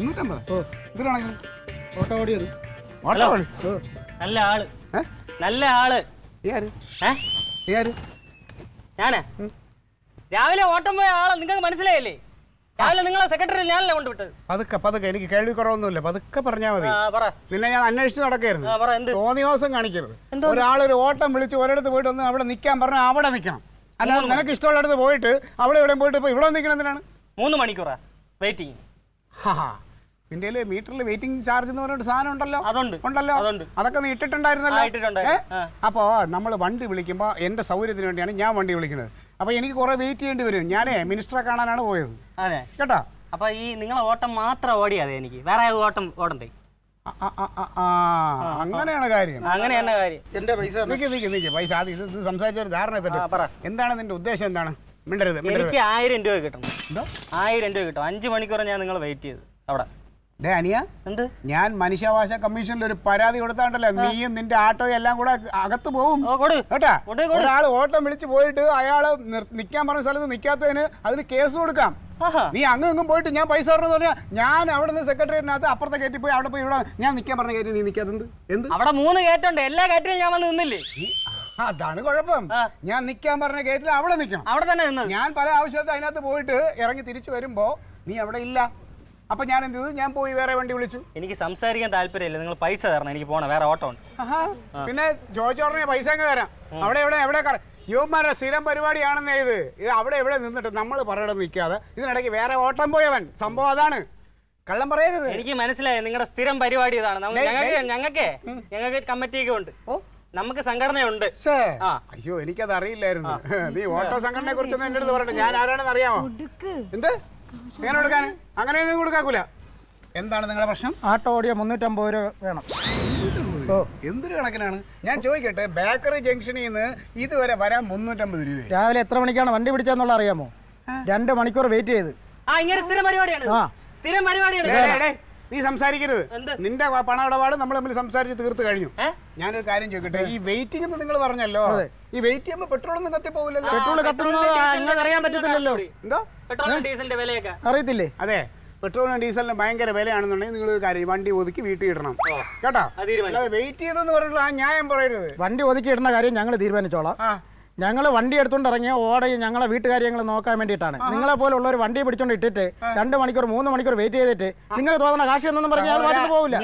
350. ഓ ഇതിലാണെങ്കിൽ auto ഓടിയത്. Hello നല്ല ആള് നല്ല ആള് ഞാനാ രാവിലെ ഓട്ടം പോയ ആളെ നിങ്ങൾക്ക് മനസ്സിലായില്ലേ? രാവിലെ നിങ്ങളെ സെക്രട്ടറി ഞാനല്ലേ കൊണ്ടുവിട്ടത്. പതുക്കെ എനിക്ക് കേൾവി കുറവൊന്നുമില്ല, പതുക്കെ പറഞ്ഞാൽ മതി. പിന്നെ ഞാൻ അന്വേഷിച്ച് നടക്കരുത്, തോന്നിവാസം കാണിക്കരുത്. ഒരാളൊരു ഓട്ടം വിളിച്ച് ഒരിടത്ത് പോയിട്ട് ഒന്ന് അവിടെ നിൽക്കാൻ പറഞ്ഞാൽ അവിടെ നിൽക്കണം. അല്ലാതെ നിനക്ക് ഇഷ്ടമുള്ളിടത്ത് പോയിട്ട് അവിടെ എവിടെയും പോയിട്ട് ഇപ്പോൾ ഇവിടെ നിൽക്കണം എന്തിനാണ്? 3 മണിക്കൂറാ വെയിറ്റിംഗ്. നിന്റെ മീറ്ററിൽ വെയിറ്റിംഗ് ചാർജ് എന്ന് പറഞ്ഞൊരു സാധനം ഉണ്ടല്ലോ. ഉണ്ടല്ലോ, അതൊക്കെ നീ ഇട്ടിട്ടുണ്ടായിരുന്നല്ലോ. അപ്പോൾ നമ്മൾ വണ്ടി വിളിക്കുമ്പോൾ എൻ്റെ സൗകര്യത്തിന് വേണ്ടിയാണ് ഞാൻ വണ്ടി വിളിക്കുന്നത്. അപ്പോൾ എനിക്ക് കുറെ വെയിറ്റ് ചെയ്യേണ്ടി വരും. ഞാനേ മിനിസ്റ്ററെ കാണാനാണ് പോയത്. അതെ കേട്ടോ. അപ്പോൾ ഈ നിങ്ങളെ ഓട്ടം മാത്രം ഓടിയാതെ എനിക്ക് വേറെ ഓട്ടം ഓടണ്ടേ? അങ്ങനെയാണ് കാര്യം. അങ്ങനെയാണ് കാര്യം. എന്റെ പൈസ നിക്ക് പൈസ ആദ്യം ഇത് സംസാരിച്ച ഒരു ധാരണ എത്തട്ടെ. എന്താണ് നിന്റെ ഉദ്ദേശം? എന്താണ്? മിണ്ടരുത്. എനിക്ക് 1000 രൂപ കിട്ടണം. 1000 രൂപ കിട്ടും. 5 മണിക്കൂർ ഞാൻ നിങ്ങൾ വെയിറ്റ് ചെയ്ത് അവിടെ. അനിയ, ഞാൻ മനുഷ്യാവകാശ കമ്മീഷനിൽ ഒരു പരാതി കൊടുത്താണ്ടല്ലോ, നീയും നിന്റെ ഓട്ടോയും എല്ലാം കൂടെ അകത്ത് പോകും കേട്ടാ. ഒരാൾ ഓട്ടം വിളിച്ച് പോയിട്ട് അയാള് നിൽക്കാൻ പറഞ്ഞ സ്ഥലത്ത് നിൽക്കാത്തതിന് അതിന് കേസ് കൊടുക്കാം. നീ അങ്ങും പോയിട്ട് ഞാൻ പൈസ തരണമെന്ന് പറഞ്ഞാൽ ഞാൻ അവിടെ നിന്ന് സെക്രട്ടറിയേറ്റിനകത്ത് അപ്പുറത്തെ കയറ്റി പോയി അവിടെ പോയി ഇവിടെ ഞാൻ നിൽക്കാൻ പറഞ്ഞ കയറ്റി നീ നിൽക്കാത്തത് എന്ത്? അവിടെ 3 കയറ്റുണ്ട്. എല്ലാ കയറ്റിലും ഞാൻ വന്ന് നിന്നില്ലേ? അതാണ് കുഴപ്പം. ഞാൻ നിൽക്കാൻ പറഞ്ഞ കയറ്റിൽ അവിടെ നിൽക്കണം. അവിടെ തന്നെ നിന്നത്. ഞാൻ പല ആവശ്യത്തിൽ അതിനകത്ത് പോയിട്ട് ഇറങ്ങി തിരിച്ചു വരുമ്പോ നീ അവിടെ ഇല്ല. അപ്പൊ ഞാൻ എന്ത് ചെയ്തു? ഞാൻ പോയി വേറെ വണ്ടി വിളിച്ചു. എനിക്ക് സംസാരിക്കാൻ താല്പര്യമില്ല. നിങ്ങൾ പൈസ തരണം, എനിക്ക് പോണം, വേറെ ഓട്ടം ഉണ്ട്. പിന്നെ ചോദിച്ചോടനെ പൈസ അങ്ങ് തരാം. അവിടെ എവിടെ യുവന്മാരുടെ സ്ഥിരം പരിപാടിയാണെന്നേ ഇത് അവിടെ എവിടെ നിന്നിട്ട് നമ്മൾ പറയണം നിൽക്കാതെ ഇതിനിടയ്ക്ക് വേറെ ഓട്ടം പോയവൻ. സംഭവം അതാണ്, കള്ളം പറയരുത്. എനിക്ക് മനസ്സിലായി നിങ്ങളുടെ സ്ഥിരം പരിപാടി ഇതാണ്. ഞങ്ങൾക്ക് കമ്മിറ്റിയൊക്കെ ഉണ്ട്, നമുക്ക് സംഘടനയുണ്ട്. അയ്യോ എനിക്കത് അറിയില്ലായിരുന്നു. നീ ഓട്ടോ സംഘടനയെ കുറിച്ചൊന്നും എന്റെ അടുത്ത് പറയട്ടെ. ഞാൻ ആരാണെന്ന് അറിയാമോ? എന്ത് എങ്ങനെ കൊടുക്കാൻ? അങ്ങനെയൊന്നും കൊടുക്കാക്കൂല. എന്താണ് നിങ്ങളുടെ പ്രശ്നം? ആട്ടോ ഓടിയ 350 രൂപ വേണം. എന്തൊരു കണക്കിനാണ്? ഞാൻ ചോദിക്കട്ടെ, ബേക്കറി ജംഗ്ഷനിൽ നിന്ന് ഇതുവരെ വരാൻ 350 രൂപ. രാവിലെ എത്ര മണിക്കാണ് വണ്ടി പിടിച്ചെന്നുള്ള അറിയാമോ? 2 മണിക്കൂർ വെയിറ്റ് ചെയ്ത്. സ്ഥിരം പരിപാടിയാണ്. നീ സംസാരിക്കരുത്. നിന്റെ പണമിടപാട് നമ്മൾ തമ്മിൽ സംസാരിച്ച് തീർത്ത് കഴിഞ്ഞു. ഞാനൊരു കാര്യം ചോദിക്കട്ടെ, ഈ വെയിറ്റിംഗ് എന്ന് നിങ്ങൾ പറഞ്ഞല്ലോ, ഈ വെയിറ്റ് ചെയ്യുമ്പോൾ പെട്രോളൊന്നും കത്തി പോകില്ലല്ലോ? പെട്രോൾ കത്തുന്നത് അറിയാൻ പറ്റത്തില്ലല്ലോ. എന്തോ പെട്രോളിനും ഡീസലിന്റെ വിലയൊക്കെ അറിയത്തില്ലേ? അതെ, പെട്രോളിനും ഡീസലിനും ഭയങ്കര വിലയാണെന്നുണ്ടെങ്കിൽ നിങ്ങളൊരു കാര്യം, വണ്ടി ഒതുക്കി വീട്ടിൽ ഇടണം കേട്ടോ. അല്ലാതെ വെയിറ്റ് ചെയ്തെന്ന് പറഞ്ഞിട്ടുള്ള ആ ന്യായം പറയരുത്. വണ്ടി ഒതുക്കി ഇടുന്ന കാര്യം ഞങ്ങൾ തീരുമാനിച്ചോളാം. ഞങ്ങൾ വണ്ടി എടുത്തോണ്ട് ഇറങ്ങിയ ഓടയും ഞങ്ങളെ വീട്ടുകാര്യങ്ങൾ നോക്കാൻ വേണ്ടിയിട്ടാണ്. നിങ്ങളെ പോലുള്ള ഒരു വണ്ടി പിടിച്ചോണ്ട് ഇട്ടിട്ട് 2 മണിക്കൂർ 3 മണിക്കൂർ വെയിറ്റ് ചെയ്തിട്ട് നിങ്ങൾ തോന്നുന്ന കാശ് എന്നൊന്നും പറഞ്ഞാൽ പോകില്ല.